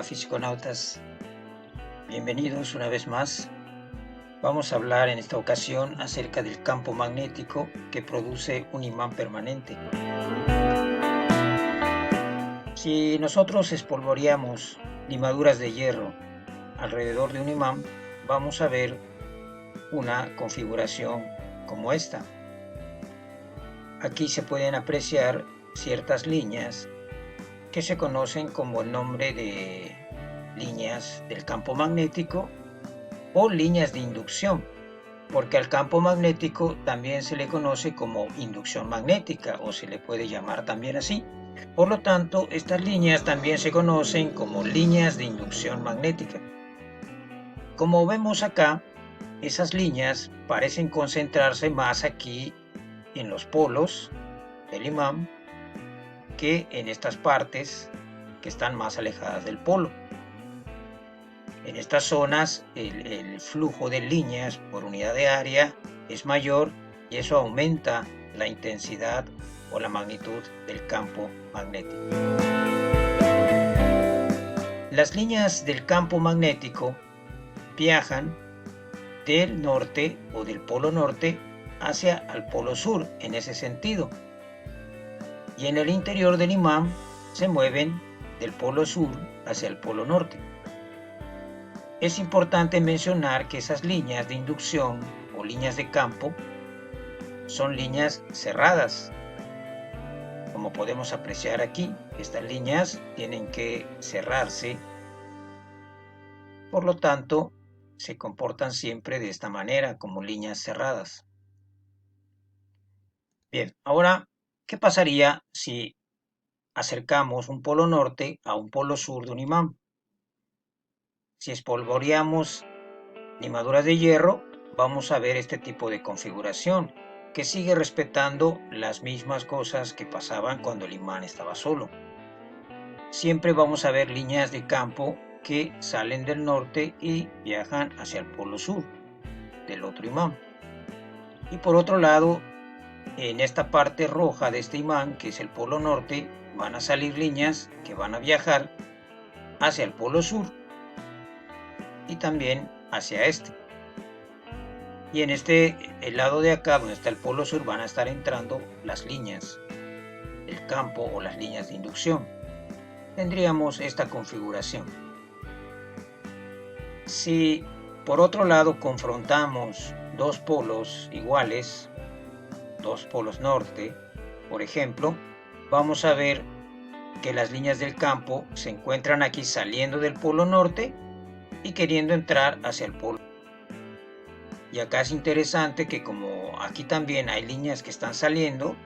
Hola fisiconautas, bienvenidos una vez más. Vamos a hablar en esta ocasión acerca del campo magnético que produce un imán permanente. Si nosotros espolvoreamos limaduras de hierro alrededor de un imán, vamos a ver una configuración como esta. Aquí se pueden apreciar ciertas líneas que se conocen como el nombre de líneas del campo magnético o líneas de inducción, porque al campo magnético también se le conoce como inducción magnética o se le puede llamar también así. Por lo tanto, estas líneas también se conocen como líneas de inducción magnética. Como vemos acá, esas líneas parecen concentrarse más aquí en los polos del imán que en estas partes que están más alejadas del polo. En estas zonas el flujo de líneas por unidad de área es mayor y eso aumenta la intensidad o la magnitud del campo magnético. Las líneas del campo magnético viajan del norte o del polo norte hacia el polo sur en ese sentido. Y en el interior del imán se mueven del polo sur hacia el polo norte. Es importante mencionar que esas líneas de inducción o líneas de campo son líneas cerradas. Como podemos apreciar aquí, estas líneas tienen que cerrarse. Por lo tanto, se comportan siempre de esta manera, como líneas cerradas. Bien, ahora, ¿qué pasaría si acercamos un polo norte a un polo sur de un imán? Si espolvoreamos limaduras de hierro, vamos a ver este tipo de configuración que sigue respetando las mismas cosas que pasaban cuando el imán estaba solo. Siempre vamos a ver líneas de campo que salen del norte y viajan hacia el polo sur del otro imán. Y por otro lado, en esta parte roja de este imán, que es el polo norte, van a salir líneas que van a viajar hacia el polo sur y también hacia este. Y en el lado de acá, donde está el polo sur, van a estar entrando las líneas del campo o las líneas de inducción. Tendríamos esta configuración. Si por otro lado confrontamos dos polos iguales, dos polos norte, por ejemplo, vamos a ver que las líneas del campo se encuentran aquí saliendo del polo norte y queriendo entrar hacia el polo. Y acá es interesante que como aquí también hay líneas que están saliendo,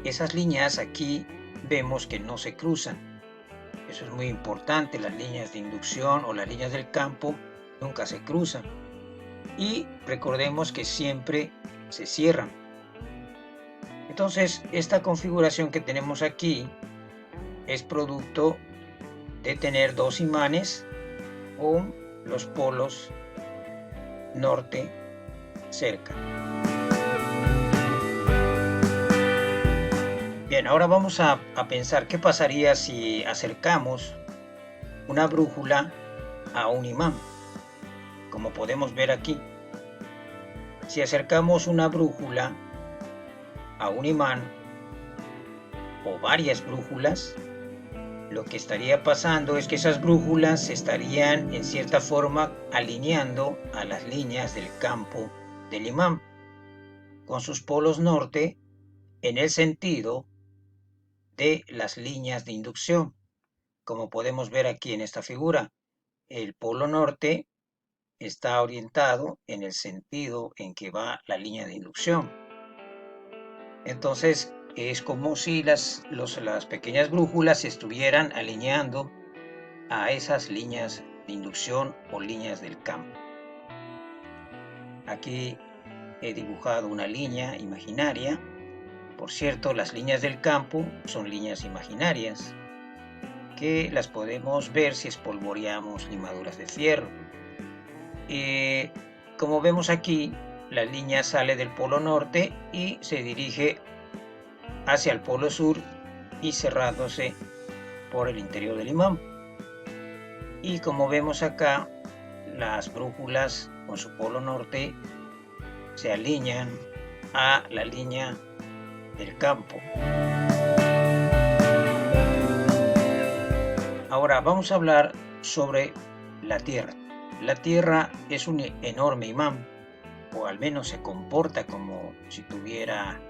esas líneas aquí vemos que no se cruzan. Eso es muy importante, las líneas de inducción o las líneas del campo nunca se cruzan. Y recordemos que siempre se cierran. Entonces, esta configuración que tenemos aquí es producto de tener dos imanes con los polos norte cerca. Bien, ahora vamos a pensar qué pasaría si acercamos una brújula a un imán. Como podemos ver aquí, si acercamos una brújula a un imán o varias brújulas, lo que estaría pasando es que esas brújulas se estarían en cierta forma alineando a las líneas del campo del imán con sus polos norte en el sentido de las líneas de inducción. Como podemos ver aquí en esta figura, el polo norte está orientado en el sentido en que va la línea de inducción. Entonces es como si las pequeñas brújulas se estuvieran alineando a esas líneas de inducción o líneas del campo. Aquí he dibujado una línea imaginaria. Por cierto, las líneas del campo son líneas imaginarias que las podemos ver si espolvoreamos limaduras de fierro. Como vemos aquí, la línea sale del polo norte y se dirige hacia el polo sur y cerrándose por el interior del imán. Y como vemos acá, las brújulas con su polo norte se alinean a la línea del campo. Ahora vamos a hablar sobre la Tierra. La Tierra es un enorme imán, o al menos se comporta como si tuviera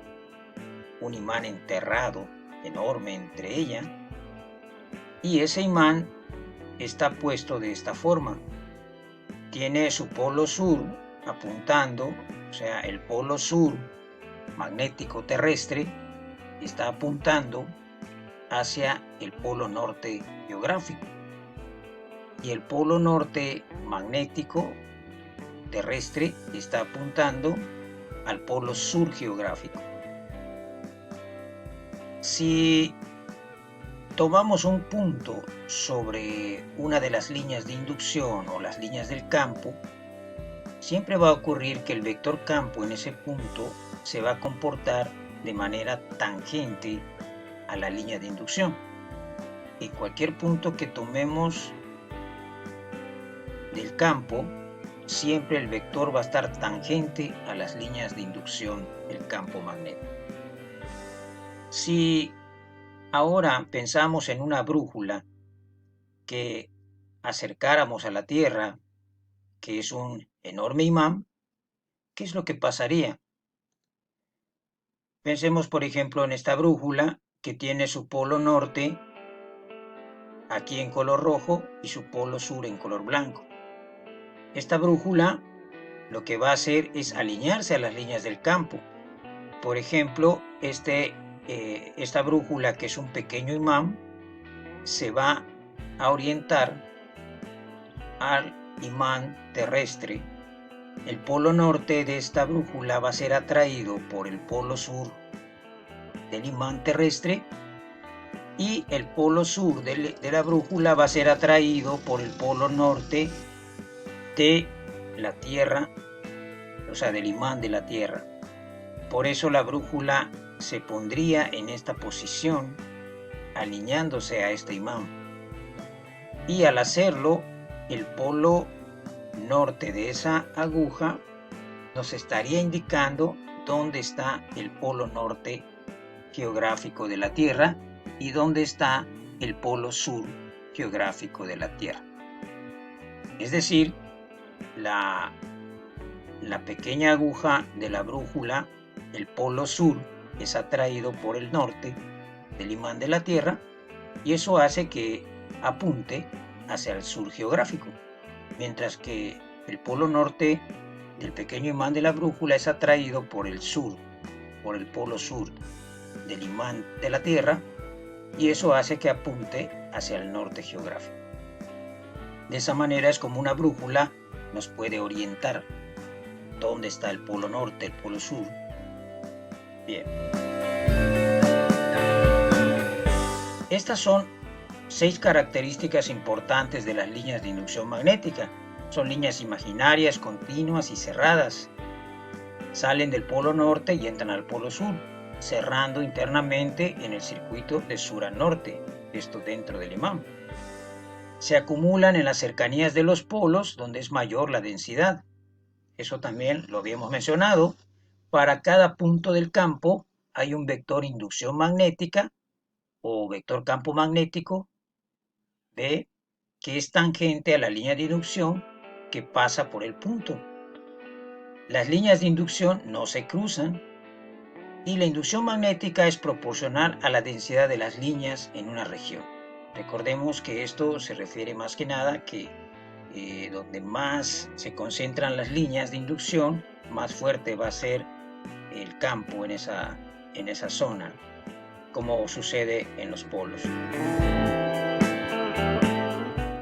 un imán enterrado enorme entre ella, y ese imán está puesto de esta forma. Tiene su polo sur apuntando, o sea, el polo sur magnético terrestre está apuntando hacia el polo norte geográfico, y el polo norte magnético terrestre está apuntando al polo sur geográfico. Si tomamos un punto sobre una de las líneas de inducción o las líneas del campo, siempre va a ocurrir que el vector campo en ese punto se va a comportar de manera tangente a la línea de inducción. Y cualquier punto que tomemos del campo, siempre el vector va a estar tangente a las líneas de inducción del campo magnético. Si ahora pensamos en una brújula que acercáramos a la Tierra, que es un enorme imán, ¿qué es lo que pasaría? Pensemos, por ejemplo, en esta brújula que tiene su polo norte aquí en color rojo y su polo sur en color blanco. Esta brújula lo que va a hacer es alinearse a las líneas del campo. Por ejemplo, esta brújula, que es un pequeño imán, se va a orientar al imán terrestre. El polo norte de esta brújula va a ser atraído por el polo sur del imán terrestre, y el polo sur de la brújula va a ser atraído por el polo norte de la Tierra, o sea, del imán de la Tierra. Por eso la brújula se pondría en esta posición, alineándose a este imán. Y al hacerlo, el polo norte de esa aguja nos estaría indicando dónde está el polo norte geográfico de la Tierra y dónde está el polo sur geográfico de la Tierra. Es decir, la pequeña aguja de la brújula, el polo sur, es atraído por el norte del imán de la Tierra, y eso hace que apunte hacia el sur geográfico, mientras que el polo norte del pequeño imán de la brújula es atraído por el sur, por el polo sur del imán de la Tierra, y eso hace que apunte hacia el norte geográfico. De esa manera es como una brújula nos puede orientar dónde está el polo norte, el polo sur. Bien. Estas son 6 características importantes de las líneas de inducción magnética. Son líneas imaginarias, continuas y cerradas. Salen del polo norte y entran al polo sur, cerrando internamente en el circuito de sur a norte, esto dentro del imán. Se acumulan en las cercanías de los polos, donde es mayor la densidad. Eso también lo habíamos mencionado. Para cada punto del campo hay un vector inducción magnética o vector campo magnético B, que es tangente a la línea de inducción que pasa por el punto. Las líneas de inducción no se cruzan, y la inducción magnética es proporcional a la densidad de las líneas en una región. Recordemos que esto se refiere más que nada que donde más se concentran las líneas de inducción, más fuerte va a ser el campo en esa zona, como sucede en los polos.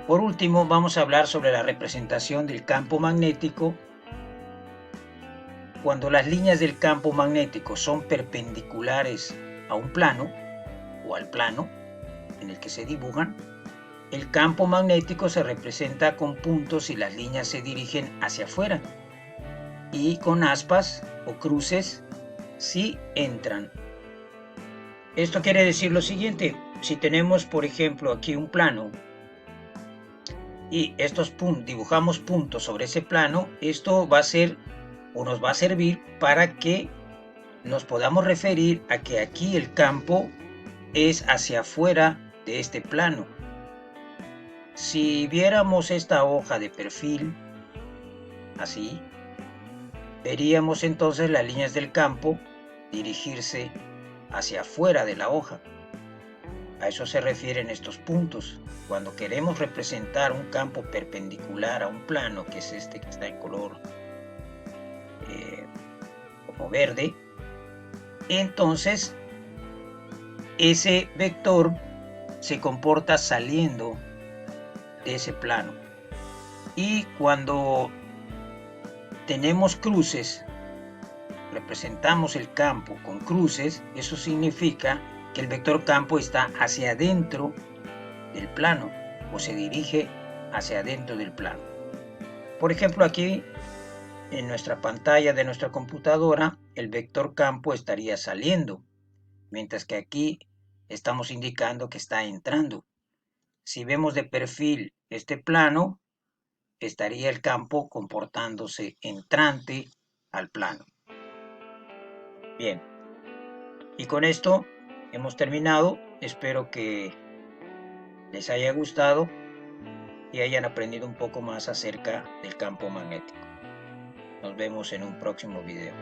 Por último, vamos a hablar sobre la representación del campo magnético. Cuando las líneas del campo magnético son perpendiculares a un plano o al plano en el que se dibujan, el campo magnético se representa con puntos y las líneas se dirigen hacia afuera, y con aspas o cruces si entran. Esto quiere decir lo siguiente: si tenemos, por ejemplo, aquí un plano y estos puntos, dibujamos puntos sobre ese plano, esto va a ser o nos va a servir para que nos podamos referir a que aquí el campo es hacia afuera de este plano. Si viéramos esta hoja de perfil, así, veríamos entonces las líneas del campo dirigirse hacia afuera de la hoja. A eso se refieren estos puntos. Cuando queremos representar un campo perpendicular a un plano, que es este que está en color como verde, entonces ese vector se comporta saliendo de ese plano. Y cuando tenemos cruces, representamos el campo con cruces, eso significa que el vector campo está hacia adentro del plano o se dirige hacia adentro del plano. Por ejemplo, aquí en nuestra pantalla de nuestra computadora, el vector campo estaría saliendo, mientras que aquí estamos indicando que está entrando. Si vemos de perfil este plano, estaría el campo comportándose entrante al plano. Bien, y con esto hemos terminado. Espero que les haya gustado y hayan aprendido un poco más acerca del campo magnético. Nos vemos en un próximo video.